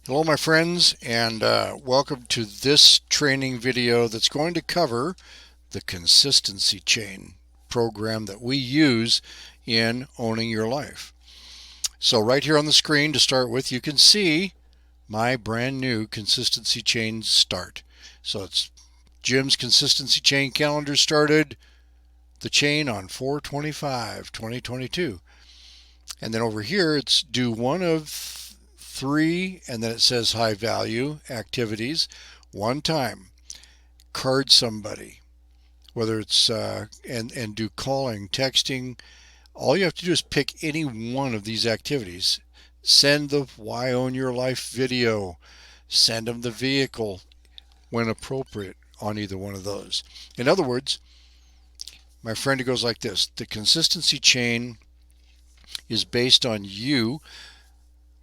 Hello my friends, and welcome to this training video that's going to cover the consistency chain program that we use in owning your life. So right here on the screen to start with, you can see my brand new consistency chain start. So it's Jim's consistency chain calendar started the chain on 4/25/2022. And then over here it's do one of three, and then it says high value activities one time. Card somebody, whether it's and do calling, texting. All you have to do is pick any one of these activities. Send the Why Own Your Life video. Send them the vehicle when appropriate on either one of those. In other words, my friend, it goes like this: the consistency chain is based on you,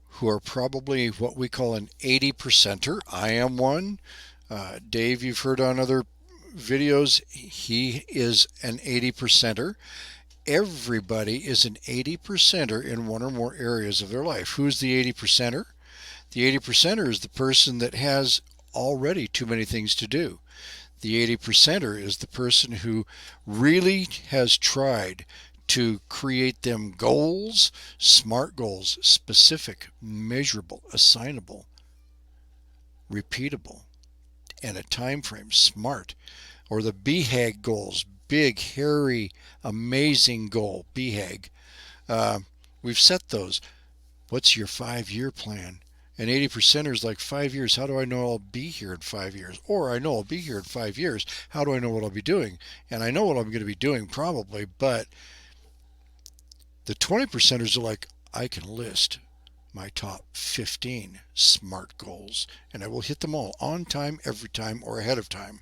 who are probably what we call an 80 percenter. I am one. Dave, you've heard on other videos, he is an 80 percenter. Everybody is an 80 percenter in one or more areas of their life. Who's the 80 percenter? The 80 percenter is the person that has already too many things to do. The 80 percenter is the person who really has tried to create them goals, smart goals, specific, measurable, assignable, repeatable, and a time frame, smart. Or the BHAG goals, big, hairy, amazing goal, BHAG. Uh, we've set those. What's your 5 year plan? And 80 percenters like 5 years. How do I know I'll be here in 5 years? Or I know I'll be here in 5 years. How do I know what I'll be doing? And I know what I'm going to be doing probably, but the 20 percenters are like, I can list my top 15 SMART goals and I will hit them all on time, every time, or ahead of time.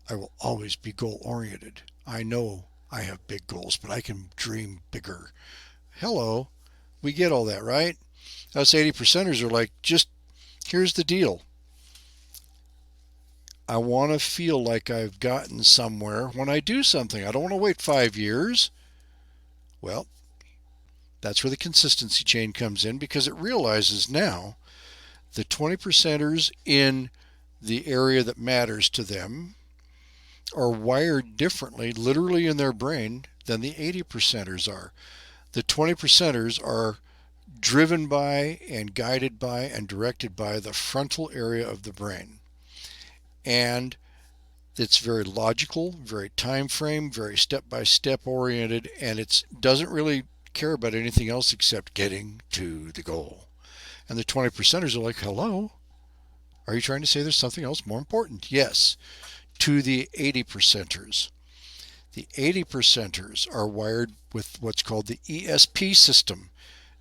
I will always be goal oriented. I know I have big goals, but I can dream bigger. Hello, we get all that, right? Us 80 percenters are like, just here's the deal. I want to feel like I've gotten somewhere when I do something. I don't want to wait 5 years. Well, that's where the consistency chain comes in, because it realizes now the 20 percenters in the area that matters to them are wired differently, literally in their brain, than the 80 percenters are. The 20 percenters are driven by and guided by and directed by the frontal area of the brain. And it's very logical, very time frame, very step by step oriented, and it doesn't really care about anything else except getting to the goal. And the 20 percenters are like, hello, are you trying to say there's something else more important? Yes, to the 80 percenters. The 80 percenters are wired with what's called the ESP system.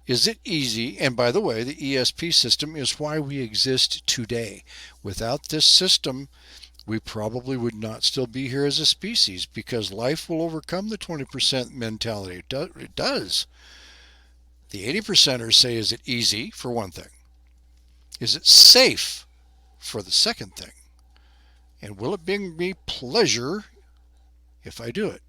Is it easy? And by the way, the ESP system is why we exist today. Without this system, we probably would not still be here as a species, because life will overcome the 20% mentality. It does. The 80 percenters say, is it easy, for one thing? Is it safe, for the second thing? And will it bring me pleasure if I do it?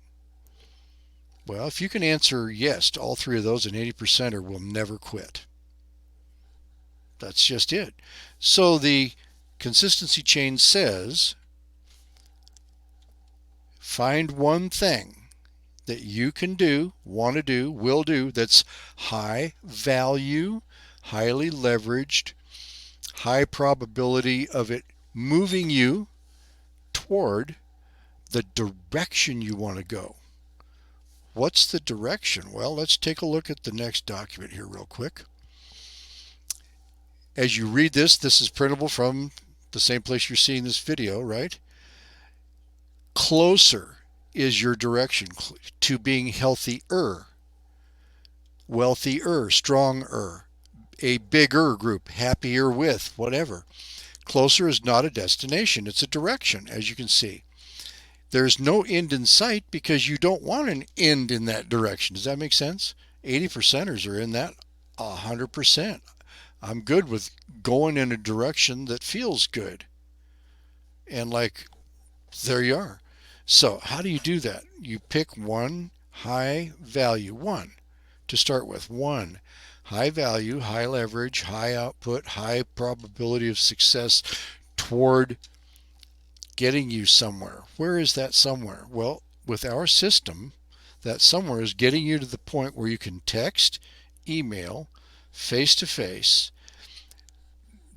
Well, if you can answer yes to all three of those, an 80 percenter will never quit. That's just it. So the consistency chain says, find one thing that you can do, want to do, will do, that's high value, highly leveraged, high probability of it moving you toward the direction you want to go. What's the direction? Well, let's take a look at the next document here real quick. As you read this, this is printable from the same place you're seeing this video, right? Closer is your direction to being healthier, wealthier, stronger, a bigger group, happier with, whatever. Closer is not a destination, it's a direction, as you can see. There's no end in sight because you don't want an end in that direction. Does that make sense? 80 percenters are in that 100%. I'm good with going in a direction that feels good. And like, there you are. So how do you do that? You pick one high value, one to start with, one high value, high leverage, high output, high probability of success toward getting you somewhere. Where is that somewhere? Well, with our system, that somewhere is getting you to the point where you can text, email, face to face,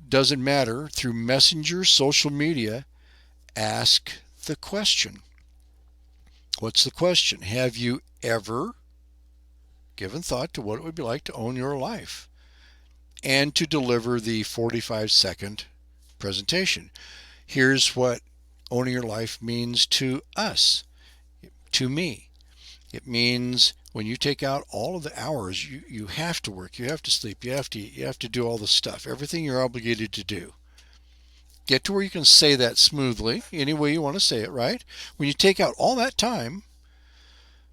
doesn't matter, through messenger, social media, ask the question. What's the question? Have you ever given thought to what it would be like to own your life and to deliver the 45-second presentation? Here's what owning your life means to us, to me. It means when you take out all of the hours, you have to work, you have to sleep, you have to eat, you have to do all the stuff, everything you're obligated to do. Get to where you can say that smoothly, any way you want to say it, right? When you take out all that time,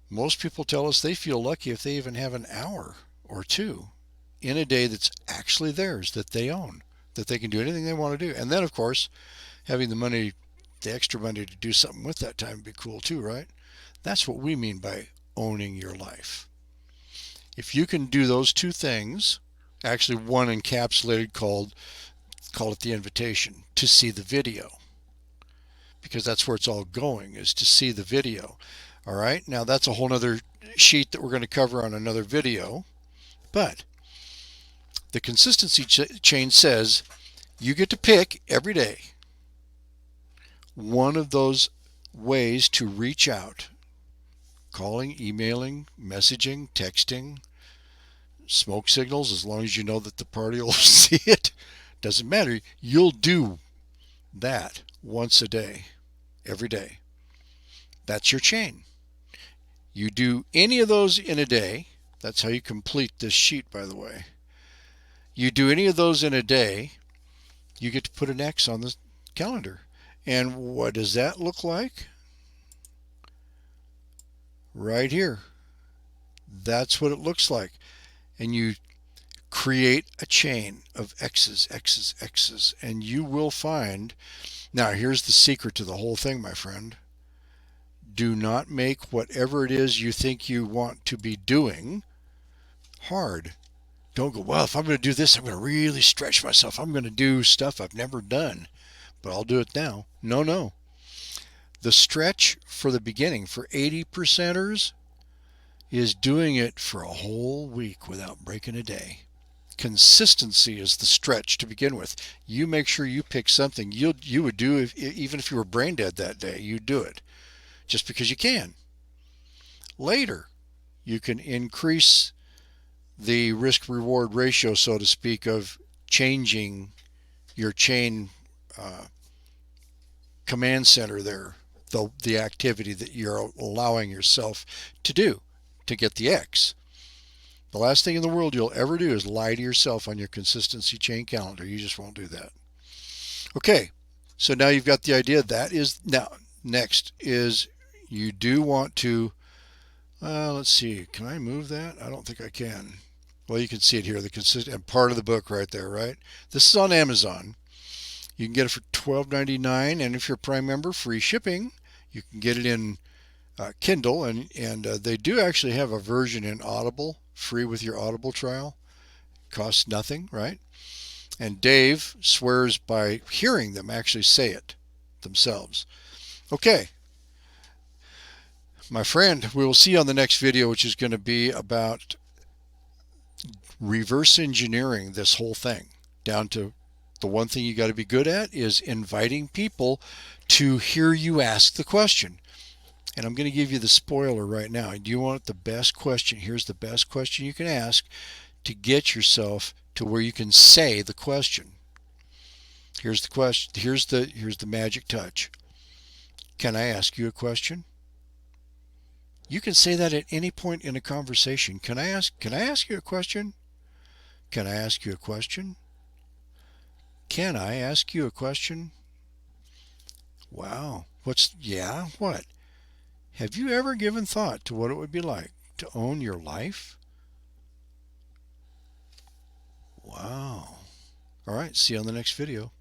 most people tell us they feel lucky if they even have an hour or two in a day that's actually theirs, that they own, that they can do anything they want to do. And then, of course, having the money, the extra money to do something with that time would be cool too, right? That's what we mean by owning your life. If you can do those two things, actually one encapsulated call it the invitation, to see the video, because that's where it's all going, is to see the video. All right, now that's a whole nother sheet that we're going to cover on another video, but the consistency chain says you get to pick every day one of those ways to reach out: calling, emailing, messaging, texting, smoke signals, as long as you know that the party will see it. Doesn't matter. You'll do that once a day, every day. That's your chain. You do any of those in a day. That's how you complete this sheet, by the way. You do any of those in a day, you get to put an X on the calendar. And what does that look like? Right here. That's what it looks like. And you create a chain of X's, X's, X's, and you will find. Now, here's the secret to the whole thing, my friend. Do not make whatever it is you think you want to be doing hard. Don't go, well, if I'm going to do this, I'm going to really stretch myself. I'm going to do stuff I've never done, but I'll do it now. No, no. The stretch for the beginning for 80%ers is doing it for a whole week without breaking a day. Consistency is the stretch to begin with. You make sure you pick something you would do even if you were brain dead that day. You do it just because you can. Later, you can increase the risk-reward ratio, so to speak, of changing your chain command center there, the activity that you're allowing yourself to do to get the X. The last thing in the world you'll ever do is lie to yourself on your consistency chain calendar. You just won't do that. Okay, so now you've got the idea. That is, now next is you do want to, let's see, can I move that? I don't think I can. Well, you can see it here, the consistent part of the book right there, right? This is on Amazon. You can get it for $12.99, and if you're a Prime member, free shipping. You can get it in Kindle, and they do actually have a version in Audible, free with your Audible trial. Costs nothing, right? And Dave swears by hearing them actually say it themselves. Okay, my friend, we will see you on the next video, which is going to be about reverse engineering this whole thing down to the one thing you got to be good at is inviting people to hear you ask the question. And I'm going to give you the spoiler right now. Do you want the best question? Here's the best question you can ask to get yourself to where you can say the question. Here's the question. Here's the magic touch. Can I ask you a question? You can say that at any point in a conversation. Can I ask you a question? Can I ask you a question? Can I ask you a question? Wow. What? Have you ever given thought to what it would be like to own your life? Wow. All right, see you on the next video.